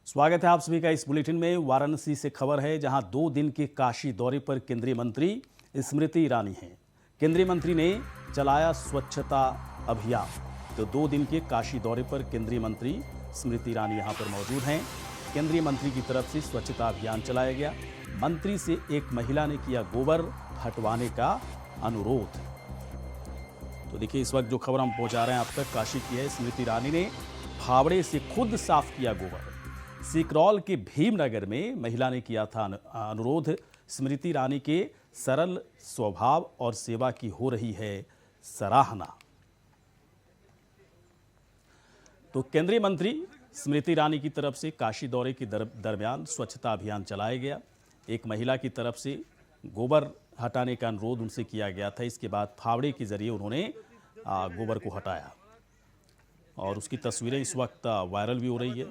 स्वागत है आप सभी का इस बुलेटिन में। वाराणसी से खबर है, जहां 2 दिन के काशी दौरे पर केंद्रीय मंत्री स्मृति ईरानी हैं। केंद्रीय मंत्री ने चलाया स्वच्छता अभियान। तो 2 दिन के काशी दौरे पर केंद्रीय मंत्री स्मृति ईरानी यहां पर मौजूद हैं। केंद्रीय मंत्री की तरफ से स्वच्छता अभियान चलाया गया। मंत्री से एक महिला ने किया गोबर हटवाने का अनुरोध। तो देखिए, इस वक्त जो खबर हम पहुंचा रहे हैं आप तक काशी की है। स्मृति ईरानी ने फावड़े से खुद साफ किया गोबर। सिकरौल के भीमनगर में महिला ने किया था अनुरोध। स्मृति ईरानी के सरल स्वभाव और सेवा की हो रही है सराहना। तो केंद्रीय मंत्री स्मृति ईरानी की तरफ से काशी दौरे के दरमियान स्वच्छता अभियान चलाया गया। एक महिला की तरफ से गोबर हटाने का अनुरोध उनसे किया गया था। इसके बाद फावड़े के जरिए उन्होंने गोबर को हटाया और उसकी तस्वीरें इस वक्त वायरल भी हो रही है।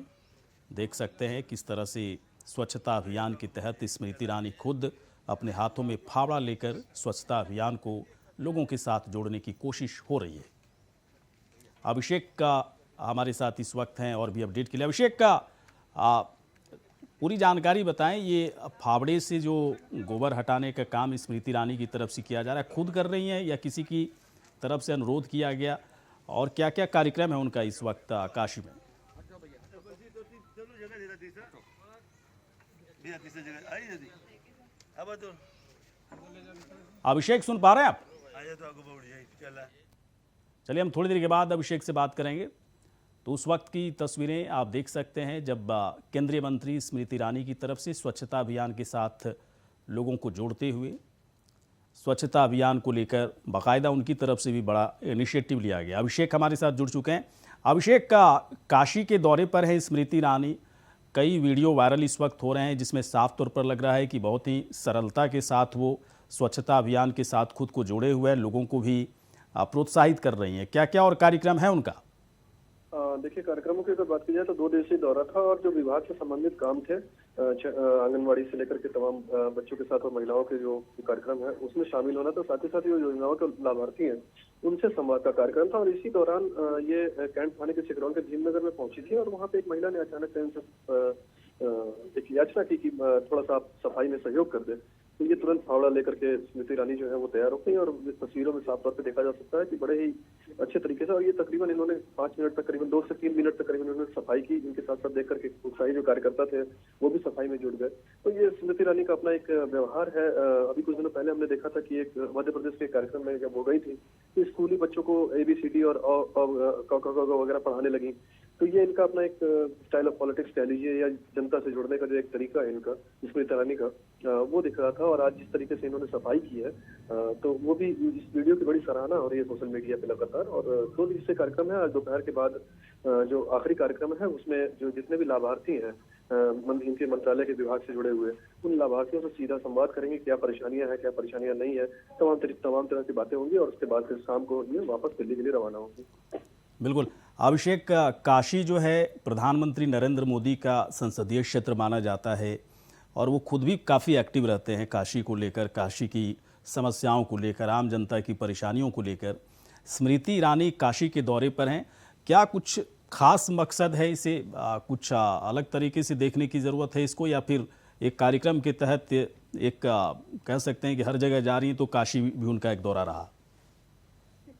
देख सकते हैं किस तरह से स्वच्छता अभियान के तहत स्मृति ईरानी खुद अपने हाथों में फावड़ा लेकर स्वच्छता अभियान को लोगों के साथ जोड़ने की कोशिश हो रही है। अभिषेक का हमारे साथ इस वक्त हैं और भी अपडेट के लिए। अभिषेक का पूरी जानकारी बताएं। ये फावड़े से जो गोबर हटाने का काम स्मृति ईरानी की तरफ से किया जा रहा है, खुद कर रही हैं या किसी की तरफ से अनुरोध किया गया, और क्या क्या कार्यक्रम है उनका इस वक्त काशी में? अभिषेक सुन पा रहे हैं आप? चलिए, हम थोड़ी देर के बाद अभिषेक से बात करेंगे। तो उस वक्त की तस्वीरें आप देख सकते हैं जब केंद्रीय मंत्री स्मृति ईरानी की तरफ से स्वच्छता अभियान के साथ लोगों को जोड़ते हुए स्वच्छता अभियान को लेकर बाकायदा उनकी तरफ से भी बड़ा इनिशिएटिव लिया गया। अभिषेक हमारे साथ जुड़ चुके हैं। अभिषेक, का काशी के दौरे पर है स्मृति ईरानी। कई वीडियो वायरल इस वक्त हो रहे हैं जिसमें साफ तौर पर लग रहा है कि बहुत ही सरलता के साथ वो स्वच्छता अभियान के साथ खुद को जोड़े हुए हैं, लोगों को भी प्रोत्साहित कर रही हैं। क्या क्या और कार्यक्रम है उनका? देखिए, कार्यक्रमों की अगर बात की जाए तो 2 दिवसीय दौरा था और जो विभाग से संबंधित काम थे, आंगनवाड़ी से लेकर के तमाम बच्चों के साथ और महिलाओं के जो कार्यक्रम है उसमें शामिल होना था। साथ ही साथ जो योजनाओं के लाभार्थी हैं उनसे संवाद का कार्यक्रम था। और इसी दौरान ये कैंट थाने के सिकरौल के भीमनगर में पहुंची थी और वहाँ पे एक महिला ने अचानक से उनसे एक याचना की कि थोड़ा सा आप सफाई में सहयोग कर दे। तो ये तुरंत फावड़ा लेकर के स्मृति ईरानी जो है वो तैयार हो गई और इस तस्वीरों में साफ तौर पे देखा जा सकता है कि बड़े ही अच्छे तरीके से, और ये तकरीबन इन्होंने 5 मिनट तक, करीबन 2 से 3 मिनट तक करीबन इन्होंने सफाई की। इनके साथ साथ देख करके उत्साही जो कार्यकर्ता थे वो भी सफाई में जुड़ गए। तो ये स्मृति ईरानी का अपना एक व्यवहार है। अभी कुछ दिनों पहले हमने देखा था कि एक मध्य प्रदेश के कार्यक्रम में जब वो गई थी तो स्कूली बच्चों को ABCD और वगैरह पढ़ाने लगी। तो ये इनका अपना एक स्टाइल ऑफ पॉलिटिक्स कह लीजिए या जनता से जुड़ने का जो एक तरीका है इनका स्मृति ईरानी का, वो दिख रहा था। और आज जिस तरीके से इन्होंने सफाई की है तो वो भी इस वीडियो की बड़ी सराहना हो रही है सोशल मीडिया पे लगातार। और 2 दिवसीय कार्यक्रम है। आज दोपहर के बाद जो आखिरी कार्यक्रम है उसमें जो जितने भी लाभार्थी हैं इनके मंत्रालय के विभाग से जुड़े हुए, उन लाभार्थियों से सीधा संवाद करेंगे। क्या परेशानियां हैं, क्या परेशानियां नहीं है, तमाम तरह की बातें होंगी और उसके बाद फिर शाम को ये वापस दिल्ली के लिए रवाना होंगी। बिल्कुल। अभिषेक, काशी जो है प्रधानमंत्री नरेंद्र मोदी का संसदीय क्षेत्र माना जाता है और वो खुद भी काफ़ी एक्टिव रहते हैं काशी को लेकर, काशी की समस्याओं को लेकर, आम जनता की परेशानियों को लेकर। स्मृति ईरानी काशी के दौरे पर हैं। क्या कुछ खास मकसद है इसे, कुछ अलग तरीके से देखने की ज़रूरत है इसको, या फिर एक कार्यक्रम के तहत एक कह सकते हैं कि हर जगह जा रही हैं तो काशी भी उनका एक दौरा रहा?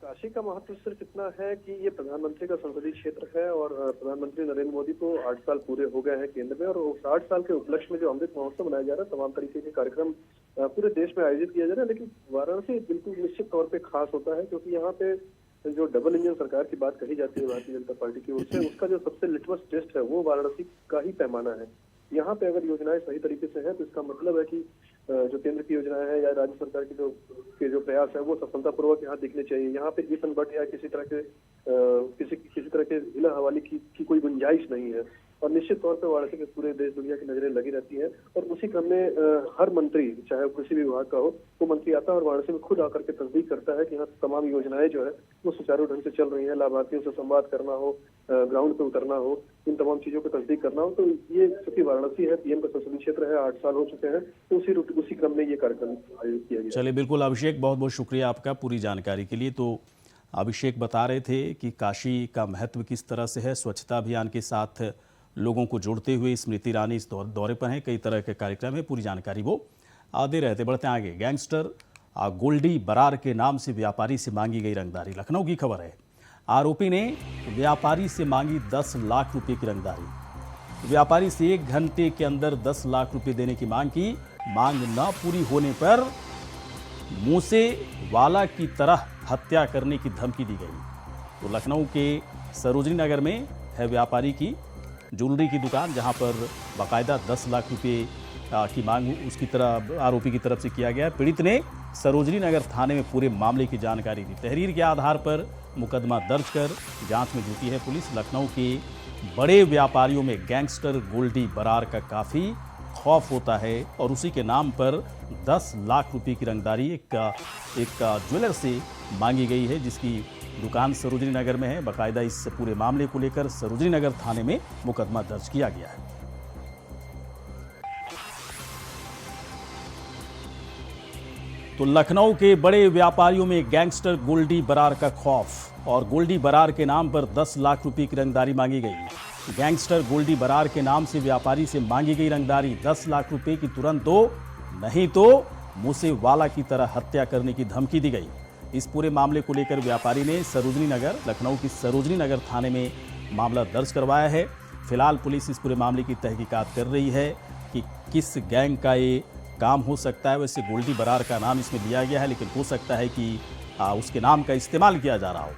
काशी का महत्व सिर्फ इतना है कि ये प्रधानमंत्री का संसदीय क्षेत्र है और प्रधानमंत्री नरेंद्र मोदी को 8 साल पूरे हो गए हैं केंद्र में। और 8 साल के उपलक्ष्य में जो अमृत महोत्सव मनाया जा रहा है, तमाम तरीके के कार्यक्रम पूरे देश में आयोजित किया जा रहा है। लेकिन वाराणसी बिल्कुल निश्चित तौर पे खास होता है क्योंकि यहाँ पे जो डबल इंजन सरकार की बात कही जाती है भारतीय जनता पार्टी की ओर से, उसका जो सबसे लिटमस टेस्ट है वो वाराणसी का ही पैमाना है। यहाँ पे अगर योजनाएं सही तरीके से हैं तो इसका मतलब है कि जो केंद्र की योजनाएं हैं या राज्य सरकार की जो प्रयास है वो सफलतापूर्वक यहाँ दिखने चाहिए। यहाँ पे जीतन बट या किसी तरह के हिला हवाली की कोई गुंजाइश नहीं है। और निश्चित तौर पर वाराणसी के पूरे देश दुनिया की नजरें लगी रहती हैं और उसी क्रम में हर मंत्री, चाहे किसी भी विभाग का हो, वो मंत्री आता है और वाराणसी में खुद आकर के तस्दीक करता है कि यहाँ तमाम योजनाएं जो है वो सुचारू ढंग से चल रही हैं। लाभार्थियों से संवाद करना हो, ग्राउंड पे उतरना हो, इन तमाम चीजों पर तस्दीक करना हो। तो ये चूंकि वाराणसी है, PM का संसदीय क्षेत्र है, 8 साल हो चुके हैं, तो उसी क्रम में ये कार्यक्रम आयोजित किया गया। चलिए, बिल्कुल अभिषेक, बहुत बहुत शुक्रिया आपका पूरी जानकारी के लिए। तो अभिषेक बता रहे थे कि काशी का महत्व किस तरह से है, स्वच्छता अभियान के साथ लोगों को जोड़ते हुए स्मृति ईरानी इस दौरे पर हैं। कई तरह के कार्यक्रम है, पूरी जानकारी वो दे रहे थे। बढ़ते हैं आगे। गैंगस्टर गोल्डी बरार के नाम से व्यापारी से मांगी गई रंगदारी। लखनऊ की खबर है। आरोपी ने व्यापारी से मांगी 10 लाख रुपए की रंगदारी। व्यापारी से 1 घंटे के अंदर 10 लाख रुपए देने की मांग की। मांग न पूरी होने पर मूसे वाला की तरह हत्या करने की धमकी दी गई। तो लखनऊ के सरोजनी नगर में है व्यापारी की ज्वेलरी की दुकान, जहां पर बाकायदा 10 लाख रुपए की मांग उसकी तरफ आरोपी की तरफ से किया गया। पीड़ित ने सरोजनी नगर थाने में पूरे मामले की जानकारी दी। तहरीर के आधार पर मुकदमा दर्ज कर जांच में जुटी है पुलिस। लखनऊ के बड़े व्यापारियों में गैंगस्टर गोल्डी बरार का काफ़ी खौफ होता है और उसी के नाम पर 10 लाख रुपए की रंगदारी एक ज्वेलर से मांगी गई है, जिसकी दुकान सरोजनी नगर में है। बाकायदा इस पूरे मामले को लेकर सरोजनी नगर थाने में मुकदमा दर्ज किया गया है। तो लखनऊ के बड़े व्यापारियों में गैंगस्टर गोल्डी बरार का खौफ और गोल्डी बरार के नाम पर 10 लाख रुपए की रंगदारी मांगी गई। गैंगस्टर गोल्डी बरार के नाम से व्यापारी से मांगी गई रंगदारी 10 लाख रुपए की तुरंत दो, नहीं तो मूसे वाला की तरह हत्या करने की धमकी दी गई। इस पूरे मामले को लेकर व्यापारी ने लखनऊ की सरोजनी नगर थाने में मामला दर्ज करवाया है। फिलहाल पुलिस इस पूरे मामले की तहकीकात कर रही है कि किस गैंग का ये काम हो सकता है। वैसे गोल्डी बरार का नाम इसमें लिया गया है, लेकिन हो सकता है कि उसके नाम का इस्तेमाल किया जा रहा हो।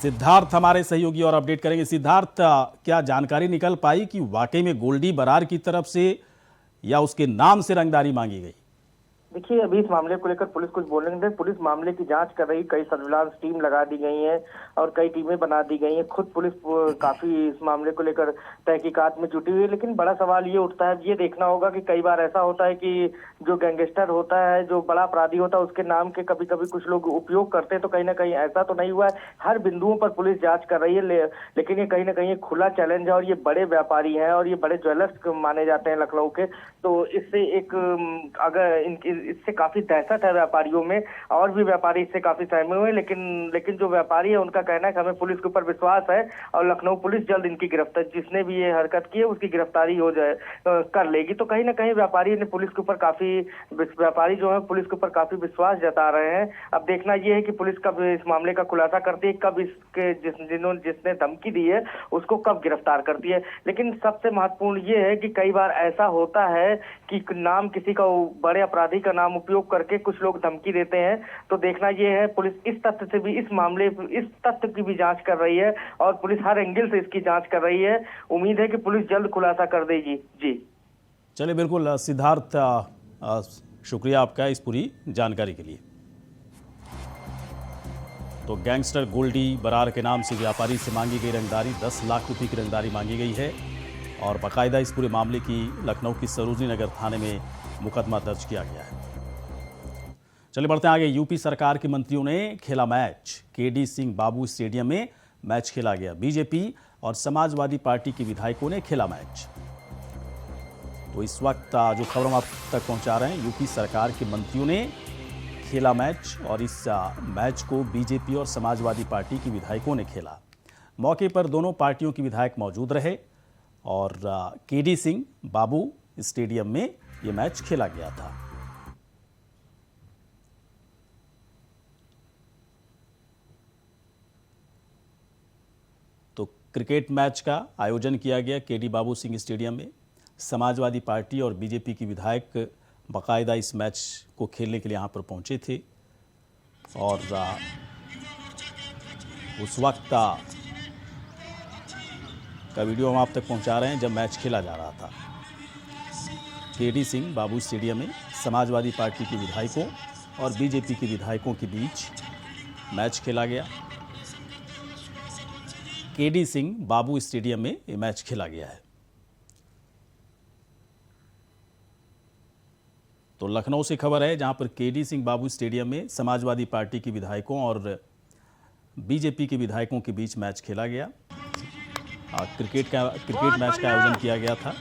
सिद्धार्थ हमारे सहयोगी और अपडेट करेंगे। सिद्धार्थ, क्या जानकारी निकल पाई कि वाकई में गोल्डी बरार की तरफ से या उसके नाम से रंगदारी मांगी गई? देखिए, अभी इस मामले को लेकर पुलिस कुछ बोलने नहीं दे। पुलिस मामले की जांच कर रही, कई सर्विलांस टीम लगा दी गई है और कई टीमें बना दी गई हैं। खुद पुलिस काफी इस मामले को लेकर तहकीकात में जुटी हुई है। लेकिन बड़ा सवाल ये उठता है, ये देखना होगा कि कई बार ऐसा होता है कि जो गैंगस्टर होता है, जो बड़ा अपराधी होता है, उसके नाम के कभी कभी कुछ लोग उपयोग करते हैं। तो कहीं ना कहीं ऐसा तो नहीं हुआ है। हर बिंदुओं पर पुलिस जांच कर रही है, लेकिन ये कहीं ना कहीं खुला चैलेंज है और ये बड़े व्यापारी हैं और ये बड़े ज्वेलर्स माने जाते हैं लखनऊ के। तो इससे इससे काफी दहशत है व्यापारियों में और भी व्यापारी इससे काफी सहमे हुए। लेकिन जो व्यापारी है उनका कहना है कि हमें पुलिस के ऊपर विश्वास है और लखनऊ पुलिस जल्द इनकी गिरफ्तारी, जिसने भी ये हरकत की है उसकी गिरफ्तारी हो जाए कर लेगी। तो कहीं ना कहीं व्यापारी जो है पुलिस के ऊपर काफी विश्वास जता रहे हैं। अब देखना यह है कि पुलिस कब इस मामले का खुलासा करती है, कब इसके जिसने धमकी दी है उसको कब गिरफ्तार करती है। लेकिन सबसे महत्वपूर्ण ये है कि कई बार ऐसा होता है कि नाम किसी का, बड़े अपराधी का नाम उपयोग करके कुछ लोग धमकी देते हैं। तो देखना यह है, पुलिस इस तथ्य की भी जांच कर रही है और पुलिस हर एंगल से इसकी जांच कर रही है। उम्मीद है कि पुलिस जल्द खुलासा कर देगी। जी चलिए, बिल्कुल सिद्धार्थ, शुक्रिया आपका इस पूरी जानकारी के लिए। तो गैंगस्टर गोल्डी बरार के नाम से व्यापारी से मांगी गई रंगदारी 10 लाख रुपए की रंगदारी मांगी गई है और बाकायदा इस पूरे मामले की लखनऊ की सरोजनी नगर थाने में मुकदमा दर्ज किया गया है। चलिए बढ़ते हैं आगे। यूपी सरकार के मंत्रियों ने खेला मैच। केडी सिंह बाबू स्टेडियम में मैच खेला गया। बीजेपी और समाजवादी पार्टी के विधायकों ने खेला मैच। तो इस वक्त जो खबर हम आप तक पहुंचा रहे हैं, यूपी सरकार के मंत्रियों ने खेला मैच और इस मैच को बीजेपी और समाजवादी पार्टी के विधायकों ने खेला। मौके पर दोनों पार्टियों के विधायक मौजूद रहे और केडी सिंह बाबू स्टेडियम में ये मैच खेला गया था। तो क्रिकेट मैच का आयोजन किया गया केडी बाबू सिंह स्टेडियम में। समाजवादी पार्टी और बीजेपी के विधायक बाकायदा इस मैच को खेलने के लिए यहाँ पर पहुंचे थे और उस वक्त का वीडियो हम आप तक पहुंचा रहे हैं जब मैच खेला जा रहा था। केडी सिंह बाबू स्टेडियम में समाजवादी पार्टी के विधायकों और बीजेपी के विधायकों के बीच मैच खेला गया। केडी सिंह बाबू स्टेडियम में ये मैच खेला गया है। तो लखनऊ से खबर है, जहां पर केडी सिंह बाबू स्टेडियम में समाजवादी पार्टी के विधायकों और बीजेपी के विधायकों के बीच मैच खेला गया। क्रिकेट मैच का आयोजन किया गया था।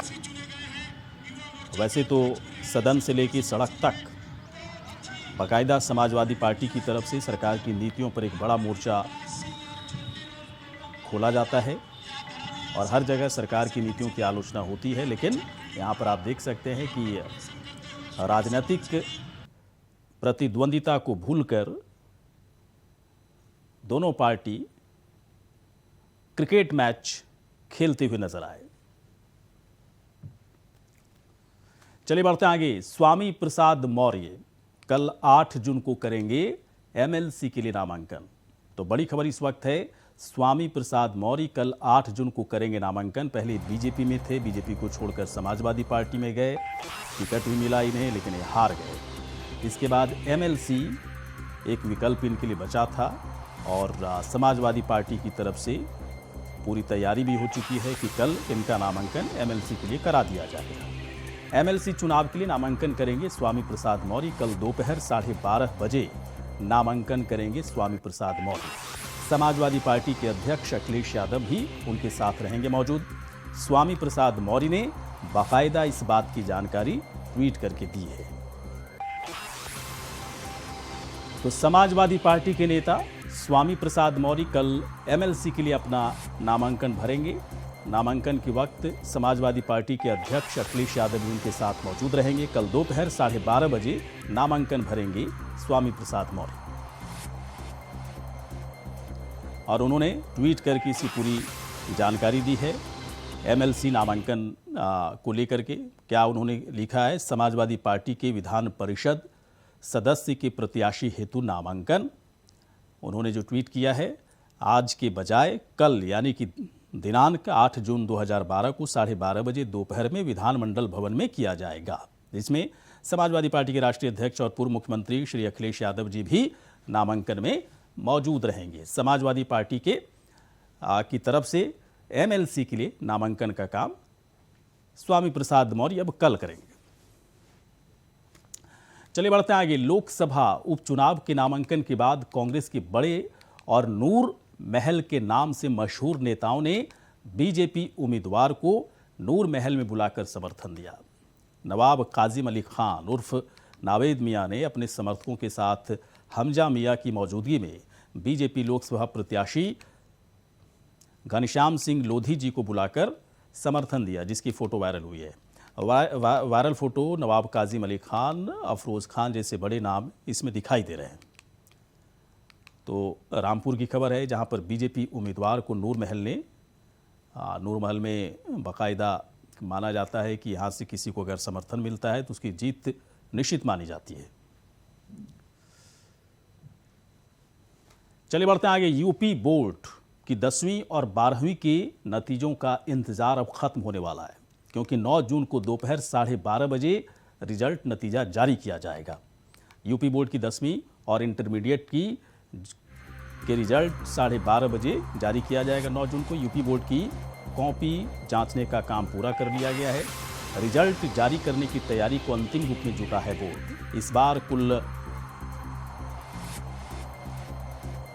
वैसे तो सदन से लेकर सड़क तक बाकायदा समाजवादी पार्टी की तरफ से सरकार की नीतियों पर एक बड़ा मोर्चा खोला जाता है और हर जगह सरकार की नीतियों की आलोचना होती है, लेकिन यहाँ पर आप देख सकते हैं कि राजनीतिक प्रतिद्वंदिता को भूलकर दोनों पार्टी क्रिकेट मैच खेलते हुए नजर आए। चलिए बढ़ते हैं आगे। स्वामी प्रसाद मौर्य कल 8 जून को करेंगे एमएलसी के लिए नामांकन। तो बड़ी खबर इस वक्त है, स्वामी प्रसाद मौर्य कल 8 जून को करेंगे नामांकन। पहले बीजेपी में थे, बीजेपी को छोड़कर समाजवादी पार्टी में गए, टिकट भी मिला इन्हें लेकिन ये हार गए। इसके बाद एमएलसी एक विकल्प इनके लिए बचा था और समाजवादी पार्टी की तरफ से पूरी तैयारी भी हो चुकी है कि कल इनका नामांकन एमएलसी के लिए करा दिया जाएगा। एमएलसी चुनाव के लिए नामांकन करेंगे स्वामी प्रसाद मौर्य। कल दोपहर 12:30 बजे नामांकन करेंगे स्वामी प्रसाद मौर्य। समाजवादी पार्टी के अध्यक्ष अखिलेश यादव भी उनके साथ रहेंगे मौजूद। स्वामी प्रसाद मौर्य ने बाकायदा इस बात की जानकारी ट्वीट करके दी है। तो समाजवादी पार्टी के नेता स्वामी प्रसाद मौर्य कल एमएलसी के लिए अपना नामांकन भरेंगे। नामांकन के वक्त समाजवादी पार्टी के अध्यक्ष अखिलेश यादव भी उनके साथ मौजूद रहेंगे। कल दोपहर 12:30 बजे नामांकन भरेंगे स्वामी प्रसाद मौर्य। और उन्होंने ट्वीट करके इसी पूरी जानकारी दी है एमएलसी नामांकन को लेकर के। क्या उन्होंने लिखा है, समाजवादी पार्टी के विधान परिषद सदस्य के प्रत्याशी हेतु नामांकन। उन्होंने जो ट्वीट किया है, आज के बजाय कल यानी कि दिनांक 8 जून 2012 को 12:30 बजे दोपहर में विधानमंडल भवन में किया जाएगा। इसमें समाजवादी पार्टी के राष्ट्रीय अध्यक्ष और पूर्व मुख्यमंत्री श्री अखिलेश यादव जी भी नामांकन में मौजूद रहेंगे। समाजवादी पार्टी के की तरफ से एमएलसी के लिए नामांकन का काम स्वामी प्रसाद मौर्य अब कल करेंगे। चलिए बढ़ते हैं आगे। लोकसभा उपचुनाव के नामांकन के बाद कांग्रेस के बड़े और नूर महल के नाम से मशहूर नेताओं ने बीजेपी उम्मीदवार को नूर महल में बुलाकर समर्थन दिया। नवाब काजिम अली खान उर्फ नावेद मियां ने अपने समर्थकों के साथ हमजा मियां की मौजूदगी में बीजेपी लोकसभा प्रत्याशी घनश्याम सिंह लोधी जी को बुलाकर समर्थन दिया, जिसकी फोटो वायरल हुई है। वायरल फोटो नवाब काजिम अली खान, अफरोज खान जैसे बड़े नाम इसमें दिखाई दे रहे हैं। तो रामपुर की खबर है, जहां पर बीजेपी उम्मीदवार को नूर महल में बाकायदा माना जाता है कि यहां से किसी को अगर समर्थन मिलता है तो उसकी जीत निश्चित मानी जाती है। चलिए बढ़ते हैं आगे। यूपी बोर्ड की 10वीं और 12वीं के नतीजों का इंतजार अब खत्म होने वाला है, क्योंकि 9 जून को दोपहर 12:30 बजे रिजल्ट नतीजा जारी किया जाएगा। यूपी बोर्ड की 10वीं और इंटरमीडिएट के रिजल्ट 12:30 बजे जारी किया जाएगा। 9 जून को यूपी बोर्ड की कॉपी जांचने का काम पूरा कर लिया गया है। रिजल्ट जारी करने की तैयारी को अंतिम रूप में जुटा है बोर्ड। इस बार कुल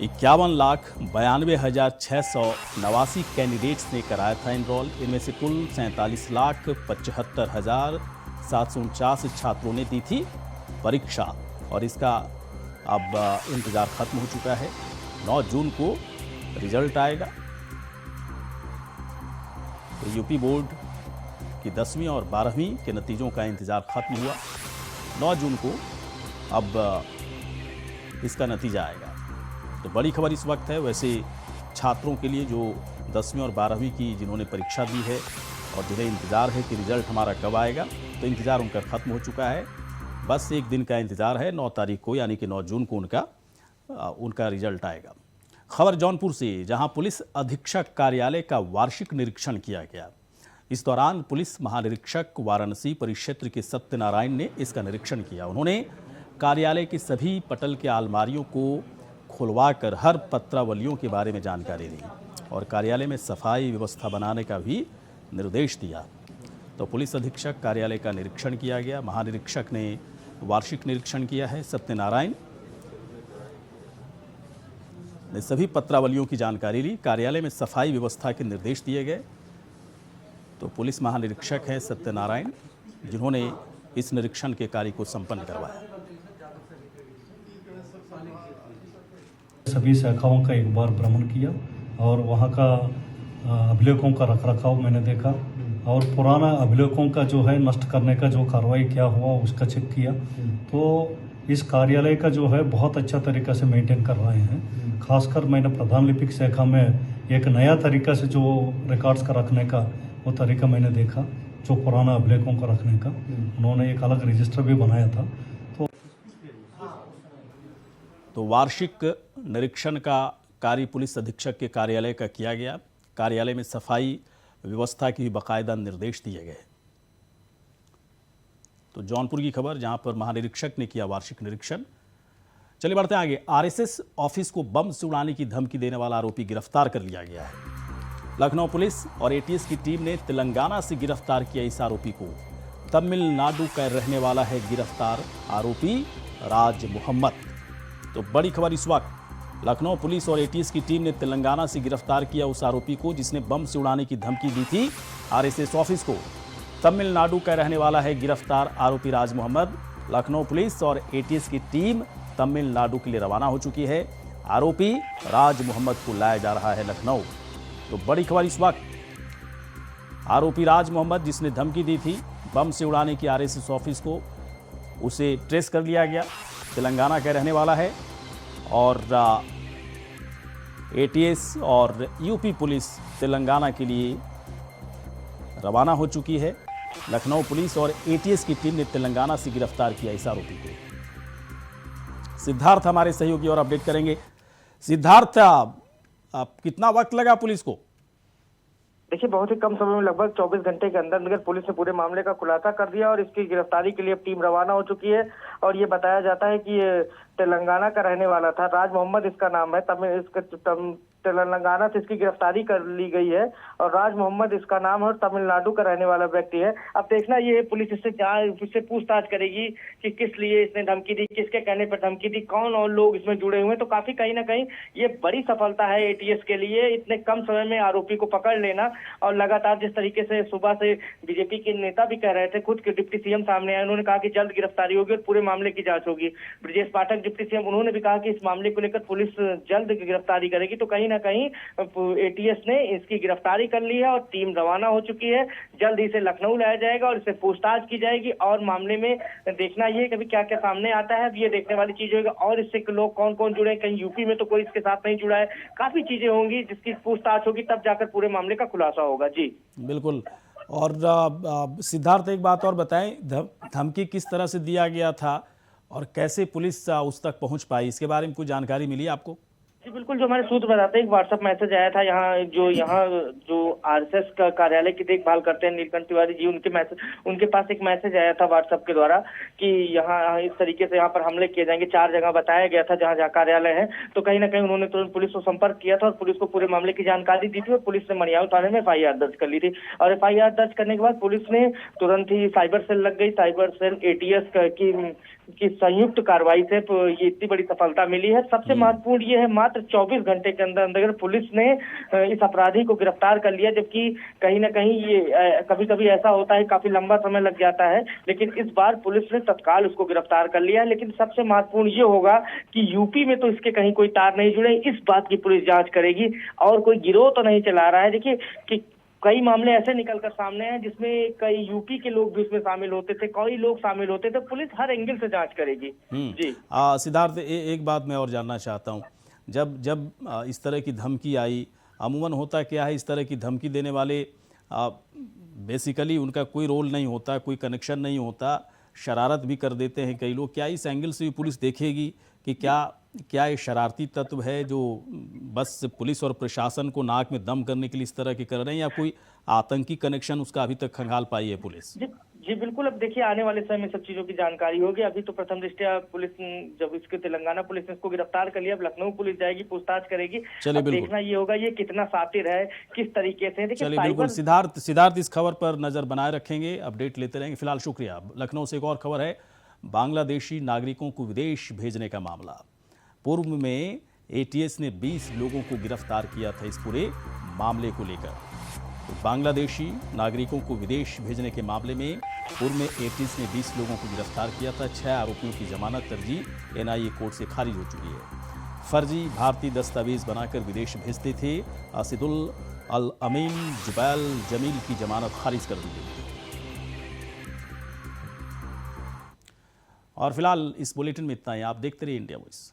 51,92,689 कैंडिडेट्स ने कराया था एनरोल। इनमें से कुल 47,75,749 छात्रों ने दी थी परीक्षा और इसका अब इंतजार खत्म हो चुका है। 9 जून को रिजल्ट आएगा। तो यूपी बोर्ड की 10वीं और 12वीं के नतीजों का इंतजार खत्म हुआ। 9 जून को अब इसका नतीजा आएगा। तो बड़ी खबर इस वक्त है वैसे छात्रों के लिए जो 10वीं और 12वीं की जिन्होंने परीक्षा दी है और जिन्हें इंतज़ार है कि रिजल्ट हमारा कब आएगा, तो इंतज़ार उनका ख़त्म हो चुका है। बस एक दिन का इंतज़ार है, 9 तारीख को यानी कि 9 जून को उनका रिजल्ट आएगा। खबर जौनपुर से, जहां पुलिस अधीक्षक कार्यालय का वार्षिक निरीक्षण किया गया। इस दौरान पुलिस महानिरीक्षक वाराणसी परिक्षेत्र के सत्यनारायण ने इसका निरीक्षण किया। उन्होंने कार्यालय के सभी पटल के अलमारियों को खुलवाकर हर पत्रावलियों के बारे में जानकारी दी और कार्यालय में सफाई व्यवस्था बनाने का भी निर्देश दिया। तो पुलिस अधीक्षक कार्यालय का निरीक्षण किया गया। महानिरीक्षक ने वार्षिक निरीक्षण किया है। सत्यनारायण ने सभी पत्रावलियों की जानकारी ली। कार्यालय में सफाई व्यवस्था के निर्देश दिए गए। तो पुलिस महानिरीक्षक हैं सत्यनारायण, जिन्होंने इस निरीक्षण के कार्य को संपन्न करवाया। सभी शाखाओं का एक बार भ्रमण किया और वहाँ का अभिलेखों का रखरखाव मैंने देखा और पुराना अभिलेखों का जो है नष्ट करने का जो कार्रवाई क्या हुआ उसका चेक किया। तो इस कार्यालय का जो है बहुत अच्छा तरीका से मेंटेन कर रहे हैं। खासकर मैंने प्रधान लिपिक शाखा में एक नया तरीका से जो रिकॉर्ड्स का रखने का वो तरीका मैंने देखा, जो पुराना अभिलेखों का रखने का उन्होंने एक अलग रजिस्टर भी बनाया था। तो वार्षिक निरीक्षण का कार्य पुलिस अधीक्षक के कार्यालय का किया गया। कार्यालय में सफाई व्यवस्था की भी बाकायदा निर्देश दिए गए। तो जौनपुर की खबर, जहां पर महानिरीक्षक ने किया वार्षिक निरीक्षण। चलिए बढ़ते हैं आगे। आरएसएस ऑफिस को बम से उड़ाने की धमकी देने वाला आरोपी गिरफ्तार कर लिया गया है। लखनऊ पुलिस और एटीएस की टीम ने तेलंगाना से गिरफ्तार किया इस आरोपी को। तमिलनाडु का रहने वाला है गिरफ्तार आरोपी राज मोहम्मद। तो बड़ी खबर इस वक्त, लखनऊ पुलिस और एटीएस की टीम ने तेलंगाना से गिरफ्तार किया उस आरोपी को जिसने बम से उड़ाने की धमकी दी थी आरएसएस ऑफिस को। तमिलनाडु का रहने वाला है गिरफ्तार आरोपी राज मोहम्मद। लखनऊ पुलिस और एटीएस की टीम तमिलनाडु के लिए रवाना हो चुकी है। आरोपी राज मोहम्मद को लाया जा रहा है लखनऊ। तो बड़ी खबर इस वक्त, आरोपी राज मोहम्मद जिसने धमकी दी थी बम से उड़ाने की आरएसएस ऑफिस को, उसे ट्रेस कर लिया गया। तेलंगाना का रहने वाला है और एटीएस और यूपी पुलिस तेलंगाना के लिए रवाना हो चुकी है। लखनऊ पुलिस और एटीएस की टीम ने तेलंगाना से गिरफ्तार किया इस आरोपी को। सिद्धार्थ हमारे सहयोगी और अपडेट करेंगे। सिद्धार्थ, कितना वक्त लगा पुलिस को? देखिए, बहुत ही कम समय में लगभग 24 घंटे के अंदर पुलिस ने पूरे मामले का खुलासा कर दिया और इसकी गिरफ्तारी के लिए अब टीम रवाना हो चुकी है। और ये बताया जाता है कि ये तेलंगाना का रहने वाला था, राज मोहम्मद इसका नाम है। तेलंगाना से इसकी गिरफ्तारी कर ली गई है और राज मोहम्मद इसका नाम है और तमिलनाडु का रहने वाला व्यक्ति है। अब देखना ये है, पुलिस इससे पूछताछ करेगी कि किस लिए इसने धमकी दी, किसके कहने पर धमकी दी, कौन और लोग इसमें जुड़े हुए हैं। तो काफी कहीं ना कहीं ये बड़ी सफलता है एटीएस के लिए, इतने कम समय में आरोपी को पकड़ लेना। और लगातार जिस तरीके से सुबह से बीजेपी के नेता भी कह रहे थे, खुद के डिप्टी सीएम सामने आए, उन्होंने कहा कि जल्द गिरफ्तारी होगी और पूरे मामले की जांच होगी। ब्रजेश पाठक डिप्टी सीएम, उन्होंने भी कहा कि इस मामले को लेकर पुलिस जल्द गिरफ्तारी करेगी। तो कहीं ना कहीं एटीएस ने इसकी गिरफ्तारी कर ली है और टीम रवाना हो चुकी है। जल्द इसे लखनऊ लाया जाएगा और इससे पूछताछ की जाएगी और मामले में देखना ये कभी क्या क्या सामने आता है, ये देखने वाली चीज होगी। और इससे लोग कौन कौन जुड़े, कहीं यूपी में तो कोई इसके साथ नहीं जुड़ा है, काफी चीजें होंगी जिसकी पूछताछ होगी, तब जाकर पूरे मामले का खुलासा होगा। जी बिल्कुल। और सिद्धार्थ, एक बात और बताएं, धमकी किस तरह से दिया गया था और कैसे पुलिस उस तक पहुंच पाई, इसके बारे में कुछ जानकारी मिली आपको? जी बिल्कुल, जो हमारे सूत्र बताते हैं, एक व्हाट्सएप मैसेज आया था। यहाँ जो आरएसएस का कार्यालय की देखभाल करते हैं नीलकंठ तिवारी जी, उनके पास एक मैसेज आया था व्हाट्सएप के द्वारा कि यहाँ इस तरीके से यहाँ पर हमले किए जाएंगे। 4 जगह बताया गया था जहाँ जहाँ कार्यालय है। तो कहीं ना कहीं उन्होंने तुरंत पुलिस को संपर्क किया था और पुलिस को पूरे मामले की जानकारी दी थी और पुलिस ने मनियाव थाने में FIR दर्ज कर ली थी। और FIR दर्ज करने के बाद पुलिस ने तुरंत ही साइबर सेल लग गई। साइबर सेल एटीएस की संयुक्त कार्रवाई से ये इतनी बड़ी सफलता मिली है। सबसे महत्वपूर्ण ये है, मात्र 24 घंटे के अंदर अंदर पुलिस ने इस अपराधी को गिरफ्तार कर लिया, जबकि कहीं ना कहीं ये कभी कभी ऐसा होता है काफी लंबा समय लग जाता है, लेकिन इस बार पुलिस ने तत्काल उसको गिरफ्तार कर लिया है। लेकिन सबसे महत्वपूर्ण ये होगा कि यूपी में तो इसके कहीं कोई तार नहीं जुड़े, इस बात की पुलिस जांच करेगी और कोई गिरोह तो नहीं चला रहा है। देखिए कि कई मामले ऐसे निकलकर सामने हैं जिसमें कई यूपी के लोग भी उसमें शामिल होते थे, कई लोग शामिल होते थे। पुलिस हर एंगल से जांच करेगी। जी सिद्धार्थ, एक बात मैं और जानना चाहता हूँ, जब इस तरह की धमकी आई, अमूमन होता क्या है, इस तरह की धमकी देने वाले बेसिकली उनका कोई रोल नहीं होता, कोई कनेक्शन नहीं होता, शरारत भी कर देते हैं कई लोग। क्या इस एंगल से भी पुलिस देखेगी कि क्या ये शरारती तत्व है जो बस पुलिस और प्रशासन को नाक में दम करने के लिए इस तरह के कर रहे हैं, या कोई आतंकी कनेक्शन उसका अभी तक खंगाल पाई है पुलिस? जी बिल्कुल, अब देखिए आने वाले समय में सब चीजों की जानकारी होगी। अभी तो प्रथम दृष्टया पुलिस, जब इसके तेलंगाना पुलिस ने इसको गिरफ्तार कर लिया, अब लखनऊ पुलिस जाएगी, पूछताछ करेगी। चलिए बिल्कुल, देखना ये होगा ये कितना शातिर है, किस तरीके से। देखिए चलिए बिल्कुल सिद्धार्थ, इस खबर पर नजर बनाए रखेंगे, अपडेट लेते रहेंगे। फिलहाल शुक्रिया। लखनऊ से एक और खबर है, बांग्लादेशी नागरिकों को विदेश भेजने का मामला। पूर्व में एटीएस ने 20 लोगों को गिरफ्तार किया था इस पूरे मामले को लेकर। तो बांग्लादेशी नागरिकों को विदेश भेजने के मामले में पूर्व में एटीएस ने 20 लोगों को गिरफ्तार किया था। 6 आरोपियों की जमानत अर्जी एनआईए कोर्ट से खारिज हो चुकी है। फर्जी भारतीय दस्तावेज बनाकर विदेश भेजते थे असिदुल अल अमीन जुबैल जमील की जमानत खारिज कर दी गई। और फिलहाल इस बुलेटिन में इतना ही। आप देखते रहिए इंडिया वॉइस।